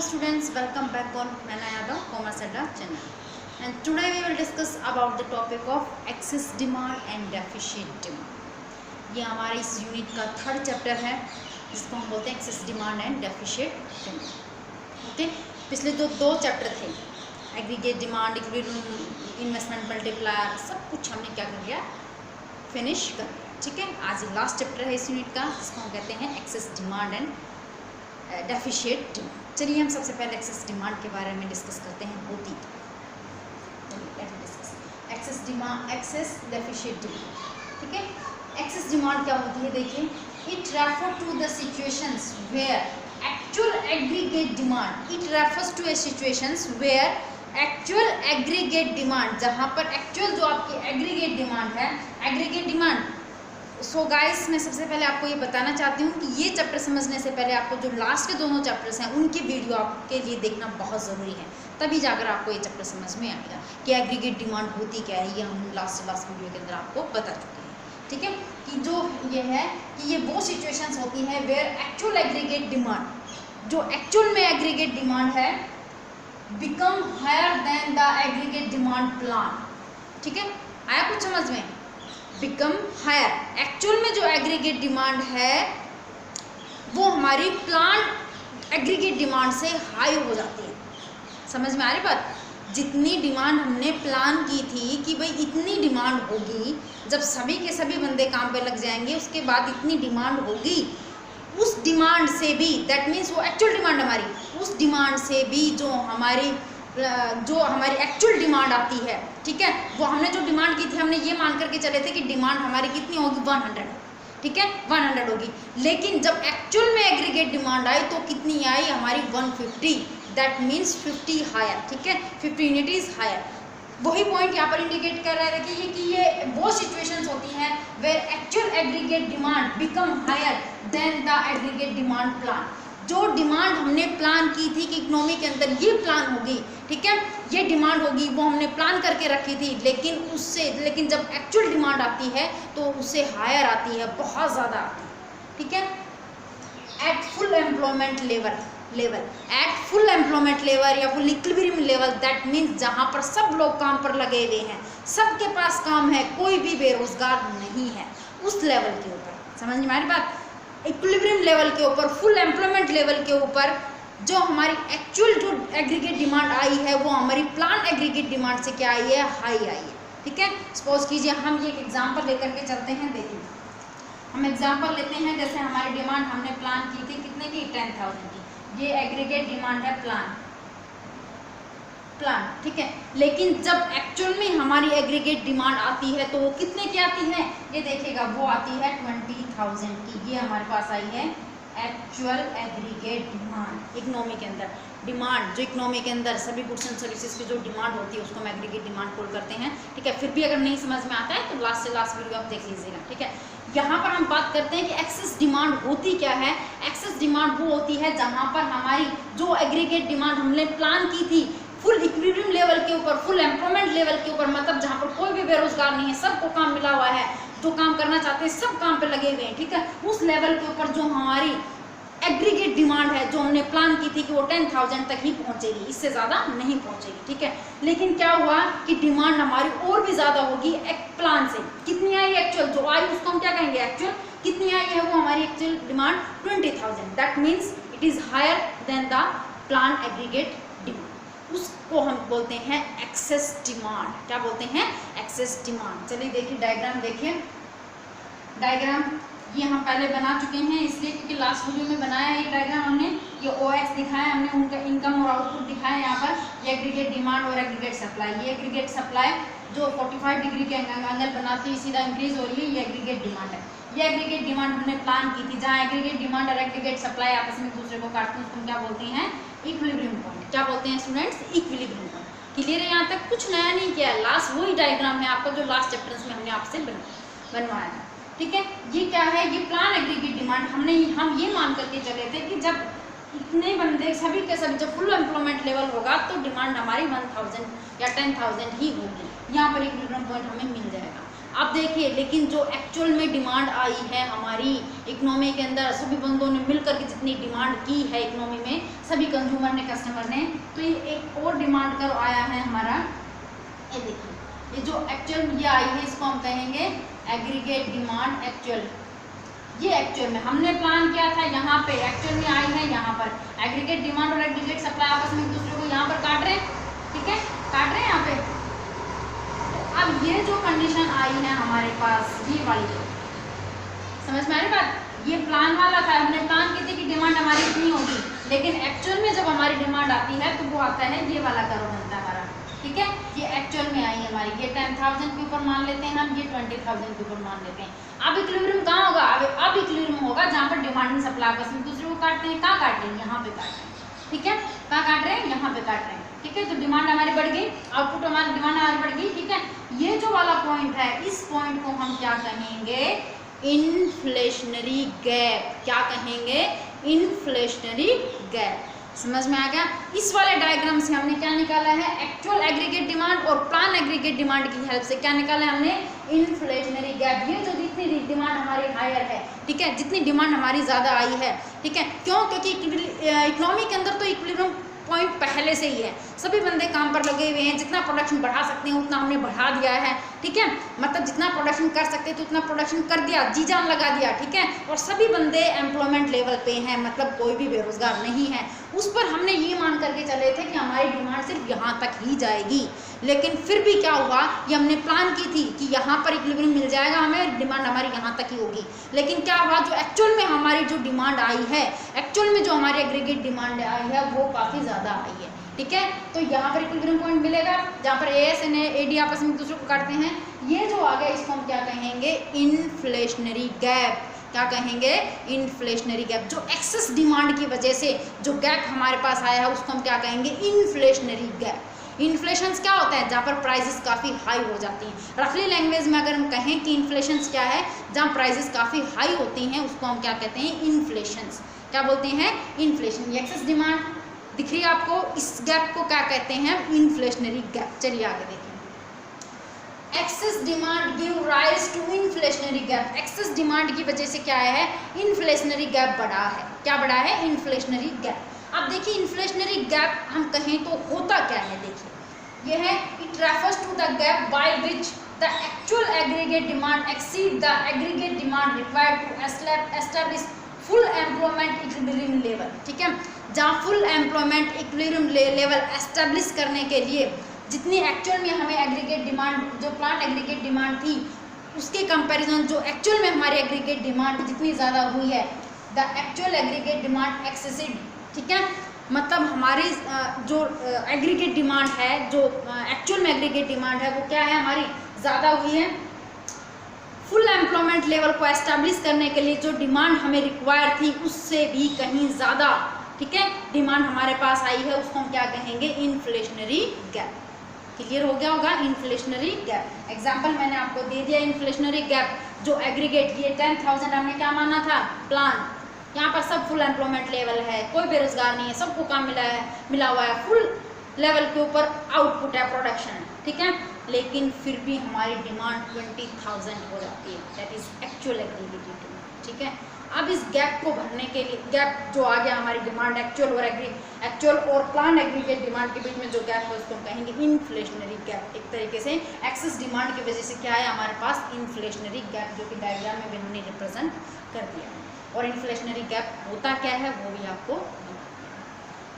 students, welcome back on Naina Yadav Commerce Adda channel. And today we will discuss about the topic of excess demand and deficit demand. ये हमारे इस unit का third chapter है जिसको हम बोलते हैं excess demand and deficit demand. Okay, पिछले जो दो चैप्टर थे एग्रीगेट डिमांड, इन्वेस्टमेंट मल्टीप्लायर, सब कुछ हमने क्या कर लिया, फिनिश कर लिया. ठीक है, आज लास्ट चैप्टर है इस यूनिट का जिसको हम कहते हैं excess demand and deficit demand. चलिए हम सबसे पहले एक्सेस डिमांड के बारे में डिस्कस करते हैं. होती excess demand, excess deficit demand. ठीक है, एक्सेस डिमांड क्या होती है, देखिए, it refer to the situations where actual aggregate demand, it refers to a situations where actual aggregate demand, जहाँ पर एक्चुअल जो आपकी एग्रीगेट डिमांड है, एग्रीगेट डिमांड. सो गाइस, मैं सबसे पहले आपको ये बताना चाहती हूँ कि ये चैप्टर समझने से पहले आपको जो लास्ट के दोनों चैप्टर्स हैं उनकी वीडियो आपके लिए देखना बहुत ज़रूरी है, तभी जाकर आपको ये चैप्टर समझ में आएगा कि एग्रीगेट डिमांड होती क्या है. ये हम लास्ट वीडियो के अंदर आपको बता चुके हैं. ठीक है, कि जो ये है कि ये वो सिचुएशंस होती हैं वेयर एक्चुअल एग्रीगेट डिमांड, जो एक्चुअल में एग्रीगेट डिमांड है, become higher than the aggregate demand plan. ठीक है, आया कुछ समझ में? बिकम हायर, एक्चुअल में जो एग्रीगेट डिमांड है वो हमारी प्लान एग्रीगेट डिमांड से हाई हो जाती है. समझ में आ रही बात? जितनी डिमांड हमने प्लान की थी कि भाई इतनी डिमांड होगी, जब सभी के सभी बंदे काम पे लग जाएंगे उसके बाद इतनी डिमांड होगी, उस डिमांड से भी, दैट मीन्स वो एक्चुअल डिमांड हमारी, उस डिमांड से भी जो हमारी एक्चुअल डिमांड आती है, ठीक है, वो हमने जो डिमांड की थी हमने ये मान करके चले थे कि डिमांड हमारी कितनी होगी, 100. ठीक है, 100 होगी. लेकिन जब एक्चुअल में एग्रीगेट डिमांड आई तो कितनी आई हमारी, 150. That means 50 higher. ठीक है, 50 यूनिटीज हायर. वही पॉइंट यहाँ पर इंडिकेट कर रहा है कि ये वो सिचुएशंस होती हैं where actual aggregate demand become higher than the aggregate demand plan. जो डिमांड हमने प्लान की थी कि इकोनॉमी के अंदर ये प्लान होगी, ठीक है, ये डिमांड होगी, वो हमने प्लान करके रखी थी, लेकिन जब एक्चुअल डिमांड आती है तो उससे हायर आती है, बहुत ज़्यादा आती है. ठीक है, at full employment level, at full employment level या full equilibrium level, that means जहाँ पर सब लोग काम पर लगे हुए हैं, सबके पास काम है, कोई भी बेरोजगार नहीं है, उस लेवल के ऊपर. समझ में हमारी बात? इक्विलिब्रियम लेवल के ऊपर, फुल एम्प्लॉयमेंट लेवल के ऊपर जो हमारी एक्चुअल जो एग्रीगेट डिमांड आई है वो हमारी प्लान एग्रीगेट डिमांड से क्या आई है, हाई आई है. ठीक है, सपोज कीजिए हम ये एक एग्जांपल लेकर के चलते हैं. देखिए, हम एग्जांपल लेते हैं, जैसे हमारी डिमांड हमने प्लान की थी कितने की, 10,000 की. ये एग्रीगेट डिमांड है प्लान. ठीक है, लेकिन जब एक्चुअल में हमारी एग्रीगेट डिमांड आती है तो वो कितने की आती है, ये देखिएगा, वो आती है 20,000 की. ये हमारे पास आई है एक्चुअल एग्रीगेट डिमांड. इकोनॉमी के अंदर डिमांड, जो इकोनॉमी के अंदर सभी गुड्स एंड सर्विसेज की जो डिमांड होती है उसको हम एग्रीगेट डिमांड कॉल करते हैं. ठीक है, फिर भी अगर नहीं समझ में आता है तो लास्ट से लास्ट वीडियो आप देख लीजिएगा. ठीक है, यहाँ पर हम बात करते हैं कि एक्सेस डिमांड होती क्या है. एक्सेस डिमांड वो होती है जहाँ पर हमारी जो एग्रीगेट डिमांड हमने प्लान की थी फुल इक्विलिब्रियम लेवल के ऊपर, फुल एम्प्लॉयमेंट लेवल के ऊपर, मतलब जहाँ पर कोई भी बेरोजगार नहीं है, सबको काम मिला हुआ है, जो काम करना चाहते हैं सब काम पे लगे हुए हैं. ठीक है, उस लेवल के ऊपर जो हमारी एग्रीगेट डिमांड है, जो हमने प्लान की थी कि वो 10,000 तक ही पहुंचेगी, इससे ज़्यादा नहीं पहुंचेगी. ठीक है, लेकिन क्या हुआ कि डिमांड हमारी और भी ज़्यादा होगी प्लान से. कितनी आई एक्चुअल, जो आई उसको हम क्या कहेंगे, एक्चुअल कितनी आई है, वो हमारी actual demand 20,000. That means it is higher than the plan aggregate demand. उसको हम बोलते हैं एक्सेस डिमांड. क्या बोलते हैं, एक्सेस डिमांड. चलिए देखिए डायग्राम, देखिए डायग्राम ये हम पहले बना चुके हैं, इसलिए क्योंकि लास्ट वीडियो में बनाया है ये डायग्राम हमने. ये OX दिखाया हमने, उनका इनकम और आउटपुट दिखाया. यहाँ पर ये एग्रीगेट डिमांड और एग्रीगेट सप्लाई. ये एग्रीगेट सप्लाई जो 45 डिग्री के एंगल बनाती है, सीधा इंक्रीज हो रही है, ये एग्रीगेट डिमांड है. ये एग्रीगेट डिमांड हमने प्लान की थी, जहाँ एग्रीगेट डिमांड और एग्रीगेट सप्लाई आपस में दूसरे को काटते हैं, उसको क्या बोलते हैं, इक्विलिब्रियम पॉइंट. क्या बोलते हैं स्टूडेंट्स, इक्विलिब्रियम पॉइंट. क्लियर है? यहाँ तक कुछ नया नहीं किया है, लास्ट वही डायग्राम है आपका जो लास्ट चैप्टर्स में हमने आपसे बनवाया था. ठीक है, ये क्या है, ये प्लान एग्रीगेट डिमांड. हम ये मान करके चले थे कि जब इतने बंदे सभी के सभी जब फुल एम्प्लॉयमेंट लेवल होगा तो डिमांड हमारी 1,000 या 10,000 ही होगी. यहाँ पर इक्विलिब्रियम पॉइंट हमें मिल जाएगा. अब देखिए, लेकिन जो एक्चुअल में डिमांड आई है हमारी इकोनॉमी के अंदर, सभी बंदों ने मिलकर के जितनी डिमांड की है इकोनॉमी में, सभी कंज्यूमर ने, कस्टमर ने, तो ये एक और डिमांड कर आया है हमारा, ये देखिए, ये जो एक्चुअल ये आई है इसको हम कहेंगे एग्रीगेट डिमांड। एक्चुअल, ये एक्चुअल में हमने प्लान किया था, यहाँ पे एक्चुअल में आई है, यहाँ पर एग्रीगेट डिमांड और एग्रीगेट सप्लाई आपस में एक दूसरे को यहाँ पर काट रहे हैं, ठीक है, काट रहे हैं यहाँ पे। तो अब ये जो कंडीशन आई है हमारे पास, ये वाली, समझ में आ रही बात, ये प्लान वाला था, हमने प्लान की थी कि डिमांड हमारी इतनी होगी, लेकिन एक्चुअल में जब हमारी डिमांड आती है तो वो आता है ये वाला कर्व बनता है हमारा, ठीक है। ये एक्चुअल में आई है हमारी, ये 10,000 के ऊपर मान लेते हैं हम, ये 20,000 के ऊपर मान लेते हैं। अब इक्विलिब्रियम कहाँ होगा, अब इक्विलिब्रियम होगा जहाँ पर डिमांड एंड सप्लाई आपस में दूसरे को काटते हैं। कहाँ काट रहे हैं, यहाँ पे काट रहे हैं, ठीक है, कहाँ काट रहे हैं, यहाँ पे काट रहे हैं, ठीक है। तो डिमांड हमारी बढ़ गई, आउटपुट हमारी, डिमांड हमारी बढ़ गई, ठीक है। ये जो वाला पॉइंट है, इस पॉइंट को हम क्या कहेंगे, इन्फ्लेशनरी गैप। क्या कहेंगे, इन्फ्लेशनरी गैप। समझ में आ गया। इस वाले डायग्राम से हमने क्या निकाला है, एक्चुअल एग्रीगेट डिमांड और प्लान एग्रीगेट डिमांड की हेल्प से क्या निकाला है हमने, इन्फ्लेशनरी गैप। ये जो जितनी डिमांड हमारी हायर है, ठीक है, जितनी डिमांड हमारी ज़्यादा आई है, ठीक है, क्यों, क्योंकि इकोनॉमी के अंदर तो इक्विलिब्रियम पॉइंट पहले से ही है, सभी बंदे काम पर लगे हुए हैं, जितना प्रोडक्शन बढ़ा सकते हैं उतना हमने बढ़ा दिया है, ठीक है, मतलब जितना प्रोडक्शन कर सकते हैं तो उतना प्रोडक्शन कर दिया, जी जान लगा दिया, ठीक है। और सभी बंदे एम्प्लॉयमेंट लेवल पे हैं, मतलब कोई भी बेरोजगार नहीं है। उस पर हमने ये मान करके चले थे कि हमारी डिमांड सिर्फ यहाँ तक ही जाएगी, लेकिन फिर भी क्या हुआ, ये हमने प्लान की थी कि यहाँ पर इक्विलिब्रियम मिल जाएगा हमें, डिमांड हमारी यहाँ तक ही होगी, लेकिन क्या हुआ, जो एक्चुअल में हमारी जो डिमांड आई है, एक्चुअल में जो हमारी एग्रीगेट डिमांड आई है वो काफ़ी ज़्यादा आई है, ठीक है। तो यहाँ पर इक्विलिब्रियम पॉइंट मिलेगा जहाँ पर एएस एंड एडी आपस में दूसरे को काटते हैं। ये जो आ गया इसको हम क्या कहेंगे, इन्फ्लेशनरी गैप। क्या कहेंगे, इन्फ्लेशनरी गैप। जो एक्सेस डिमांड की वजह से जो गैप हमारे पास आया है उसको हम क्या कहेंगे, इन्फ्लेशनरी गैप। इन्फ्लेशन क्या होता है, जहाँ पर प्राइसेस काफ़ी हाई हो जाती हैं। रफली लैंग्वेज में अगर हम कहें कि इन्फ्लेशन क्या है, जहाँ प्राइसेस काफ़ी हाई होती हैं उसको हम क्या कहते हैं, इन्फ्लेशन। क्या बोलते हैं, इन्फ्लेशन। एक्सेस डिमांड दिख रही है आपको, इस गैप को क्या कहते हैं, इन्फ्लेशनरी गैप। चलिए आगे देखें। Excess demand give rise to inflationary gap. Excess demand की वजह से क्या है, इन्फ्लेशनरी गैप बढ़ा है। क्या बढ़ा है, इन्फ्लेशनरी गैप। अब देखिए इन्फ्लेशनरी गैप हम कहें तो होता क्या है, देखिए ये है, it refers to the gap by which the actual aggregate demand exceed the aggregate demand required to establish full employment equilibrium level, ठीक है। जहाँ full employment equilibrium level establish करने के लिए जितनी एक्चुअल में हमें एग्रीगेट डिमांड, जो प्लान एग्रीगेट डिमांड थी उसके कंपैरिजन जो एक्चुअल में हमारी एग्रीगेट डिमांड जितनी ज़्यादा हुई है, द एक्चुअल एग्रीगेट डिमांड एक्सेसिड, ठीक है, मतलब हमारी जो एग्रीगेट डिमांड है, जो एक्चुअल में एग्रीगेट डिमांड है वो क्या है, हमारी ज़्यादा हुई है। फुल एम्प्लॉयमेंट लेवल को एस्टैब्लिश करने के लिए जो डिमांड हमें रिक्वायर थी उससे भी कहीं ज़्यादा, ठीक है, डिमांड हमारे पास आई है, उसको हम क्या कहेंगे, इन्फ्लेशनरी गैप। क्लियर हो गया होगा, इन्फ्लेशनरी गैप। एग्जाम्पल मैंने आपको दे दिया, इन्फ्लेशनरी गैप जो एग्रीगेट, ये 10,000 हमने क्या माना था, प्लान, यहाँ पर सब फुल एम्प्लॉयमेंट लेवल है, कोई बेरोजगार नहीं है, सबको काम मिला हुआ है, फुल लेवल के ऊपर आउटपुट है, प्रोडक्शन, ठीक है, लेकिन फिर भी हमारी डिमांड 20,000 हो जाती है, that is actual aggregate demand, ठीक है। अब इस गैप को भरने के लिए, गैप जो आ गया हमारी डिमांड एक्चुअल और प्लान एग्रीगेट डिमांड के बीच में जो गैप है उसको हम कहेंगे इन्फ्लेशनरी गैप। एक तरीके से एक्सेस डिमांड की वजह से क्या है हमारे पास, इन्फ्लेशनरी गैप, जो कि डायग्राम में भी हमने रिप्रेजेंट कर दिया है। और इन्फ्लेशनरी गैप होता क्या है वो भी आपको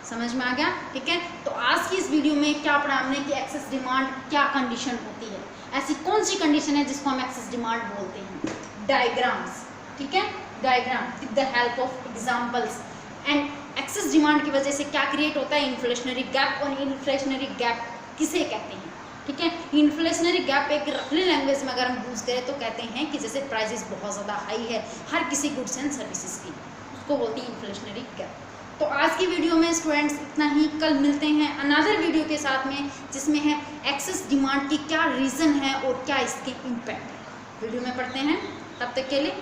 समझ में आ गया, ठीक है। तो आज की इस वीडियो में क्या पढ़ा हमने कि एक्सेस डिमांड क्या कंडीशन होती है, ऐसी कौन सी कंडीशन है जिसको हम एक्सेस डिमांड बोलते हैं। डायग्राम्स, ठीक है, diagram with the help of examples. And access demand की वजह से क्या क्रिएट होता है, इन्फ्लेशनरी गैप। और इन्फ्लेशनरी गैप किसे कहते हैं, ठीक है। इन्फ्लेशनरी गैप एक रफली लैंग्वेज में अगर हम यूज़ करें तो कहते हैं कि जैसे प्राइसेस बहुत ज़्यादा हाई है हर किसी गुड्स एंड सर्विसेज की, उसको बोलती है इन्फ्लेशनरी गैप। तो आज की वीडियो में स्टूडेंट्स इतना ही, कल मिलते हैं अनदर वीडियो के साथ में जिसमें है एक्सेस डिमांड की क्या रीज़न है और क्या इसके इम्पैक्ट है। वीडियो में पढ़ते हैं, तब तक के लिए